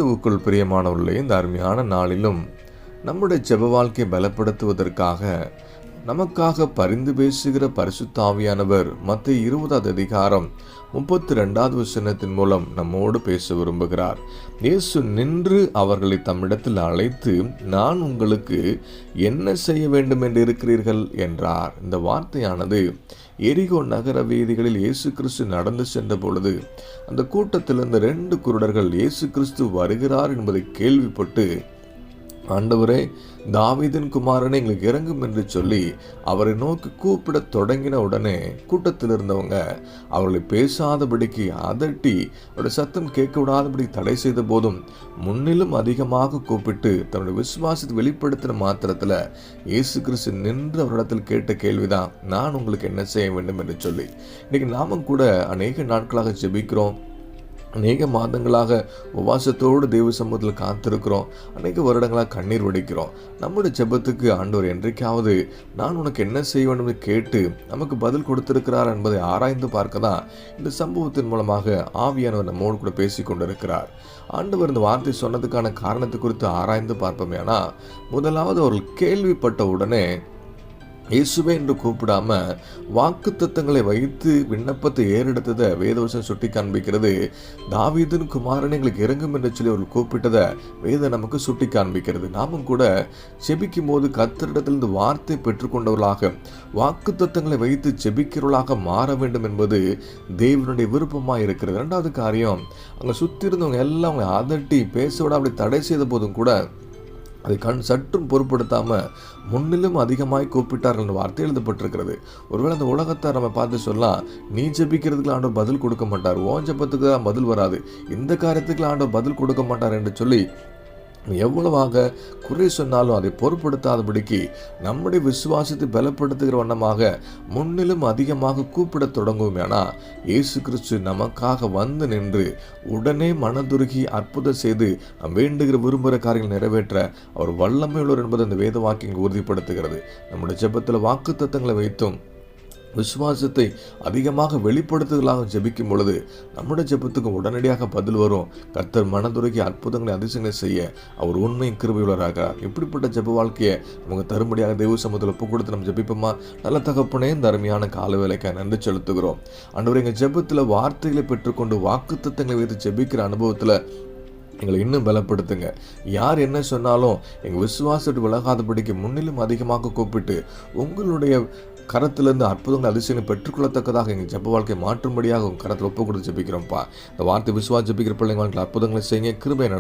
கிறிஸ்துவுக்குள் பிரியமானவர்களே, இந்த அருமையான நாளிலும் நம்முடைய ஜெப வாழ்க்கையை பலப்படுத்துவதற்காக நமக்காக பரிந்து பேசுகிற பரிசுத்த ஆவியானவர் மத்தேயு 20வது அதிகாரம் 32வது வசனத்தின் மூலம் நம்மோடு பேச விரும்புகிறார். இயேசு நின்று அவர்களை தம்மிடத்தில் அழைத்து, நான் உங்களுக்கு என்ன செய்ய வேண்டும் என்று இருக்கிறீர்கள் என்றார். இந்த வார்த்தையானது எரிகோ நகர வீதிகளில் இயேசு கிறிஸ்து நடந்து சென்ற பொழுது அந்த கூட்டத்தில் இருந்த 2 குருடர்கள் இயேசு கிறிஸ்து வருகிறார் என்பதை கேள்விப்பட்டு, ஆண்டவரே, தாவீதின் குமாரனை எங்களுக்கு இறங்கும் என்று சொல்லி அவரை நோக்கி கூப்பிட தொடங்கின உடனே கூட்டத்தில் இருந்தவங்க அவர்களை பேசாதபடிக்கு அதட்டி அவருடைய சத்தம் கேட்க விடாதபடி தடை செய்த போதும் முன்னிலும் அதிகமாக கூப்பிட்டு தன்னுடைய விசுவாசத்தை வெளிப்படுத்தின மாத்திரத்தில் இயேசு கிறிஸ்து நின்று அவரிடத்தில் கேட்ட கேள்விதான், நான் உங்களுக்கு என்ன செய்ய வேண்டும் என்று சொல்லி. இன்னைக்கு நாமும் கூட அநேக நாட்களாக ஜெபிக்கிறோம், அநேக மாதங்களாக உபவாசத்தோடு தெய்வ சமூகத்தில் காத்திருக்கிறோம், அநேக வருடங்களாக கண்ணீர் வடிக்கிறோம். நம்முடைய ஜெபத்துக்கு ஆண்டவர் என்றைக்காவது நான் உனக்கு என்ன செய்ய வேண்டும் என்று கேட்டு நமக்கு பதில் கொடுத்திருக்கிறார் என்பதை ஆராய்ந்து பார்க்க தான் இந்த சம்பவத்தின் மூலமாக ஆவியானவர் நம்மோடு கூட பேசி கொண்டிருக்கிறார். ஆண்டவர் இந்த வார்த்தை சொன்னதுக்கான காரணத்தை குறித்து ஆராய்ந்து பார்ப்போமே. ஆனால் முதலாவது அவர்கள் கேள்விப்பட்ட உடனே இயேசுவே என்று கூப்பிடாம வாக்குத்தத்தங்களை வைத்து விண்ணப்பத்தை ஏறெடுத்ததை வேதவசனம் சுட்டி காண்பிக்கிறது. தாவீதின் குமாரனை எங்களுக்கு இறங்கும் என்று சொல்லி அவர்கள் கூப்பிட்டதை வேதம் நமக்கு சுட்டி காண்பிக்கிறது. நாமும் கூட செபிக்கும் போது கர்த்தரிடத்திலிருந்து வார்த்தை பெற்றுக்கொண்டவர்களாக வாக்குத்தத்தங்களை வைத்து செபிக்கிறவர்களாக மாற வேண்டும் என்பது தேவனுடைய விருப்பமாக இருக்கிறது. 2வது காரியம், அங்கே சுற்றி இருந்தவங்க எல்லாம் அவங்க அதட்டி பேச விட அப்படி தடை செய்த போதும் கூட அதை சற்றும் பொருட்படுத்தாமல் முன்னிலும் அதிகமாய் கூப்பிட்டார்கள் என்ற வார்த்தை எழுதப்பட்டிருக்கிறது. ஒருவேளை அந்த உலகத்தை நம்ம பார்த்து சொல்லலாம், நீ ஜெபிக்கிறதுக்கு ஆண்டவர் பதில் கொடுக்க மாட்டார், ஓன் ஜெபத்துக்கு தான் பதில் வராது, இந்த காரியத்துக்கு ஆண்டவர் பதில் கொடுக்க மாட்டார் என்று சொல்லி எவ்வளவாக குறை சொன்னாலும் அதை பொருட்படுத்தாதபடிக்கு நம்முடைய விசுவாசத்தை பலப்படுத்துகிற வண்ணமாக முன்னிலும் அதிகமாக கூப்பிட தொடங்குவோம். ஆனால் இயேசு கிறிஸ்து நமக்காக வந்து நின்று உடனே மனதுருகி அற்புதம் செய்து நாம் வேண்டுகிற விரும்புகிற காரியங்கள் நிறைவேற்ற அவர் வல்லமை உள்ளவர் என்பதை அந்த வேத வாக்கியங்கள் உறுதிப்படுத்துகிறது. நம்முடைய ஜெபத்தில் வாக்குத்தத்தங்களை வைத்தும் விசுவாசத்தை அதிகமாக வெளிப்படுத்துதலாக ஜெபிக்கும் பொழுது நம்முடைய ஜெபத்துக்கு உடனடியாக பதில் வரும். கர்த்தர் மனதுருகி அற்புதங்களை அதிசயங்களை செய்ய அவர் உண்மையும் கிருபையுள்ளவராகிறார். இப்படிப்பட்ட ஜெப வாழ்க்கையை நமக்கு தரும்படியாக தெய்வ சமூகத்தில் ஒப்பு கொடுத்து நம்ம ஜெபிப்போமா? நல்ல தகப்பனே, இந்த அருமையான கால வேலைக்காக நன்றி செலுத்துகிறோம். ஆண்டவர், எங்கள் ஜெபத்தில் வார்த்தைகளை பெற்றுக்கொண்டு வாக்குத்தத்தங்களை வைத்து ஜெபிக்கிற அனுபவத்தில் எங்களை இன்னும் பலப்படுத்துங்க. யார் என்ன சொன்னாலும் எங்கள் விசுவாசத்தை விலகாதபடிக்கு முன்னிலும் அதிகமாக கூப்பிட்டு உங்களுடைய கரத்திலிருந்து அற்புதங்கள் அதிசயங்களை பெற்றுக்கொள்ளத்தக்கதாக எங்கள் ஜெப வாழ்க்கை மாற்றும்படியாக உங்கள் கரத்தில் ஒப்பு கொடுத்து ஜெபிக்கிறோம்ப்பா. இந்த வார்த்தை விசுவாசம் ஜெபிக்கிற பிள்ளைங்களுக்கு அற்புதங்களை செய்ய கிருபை நட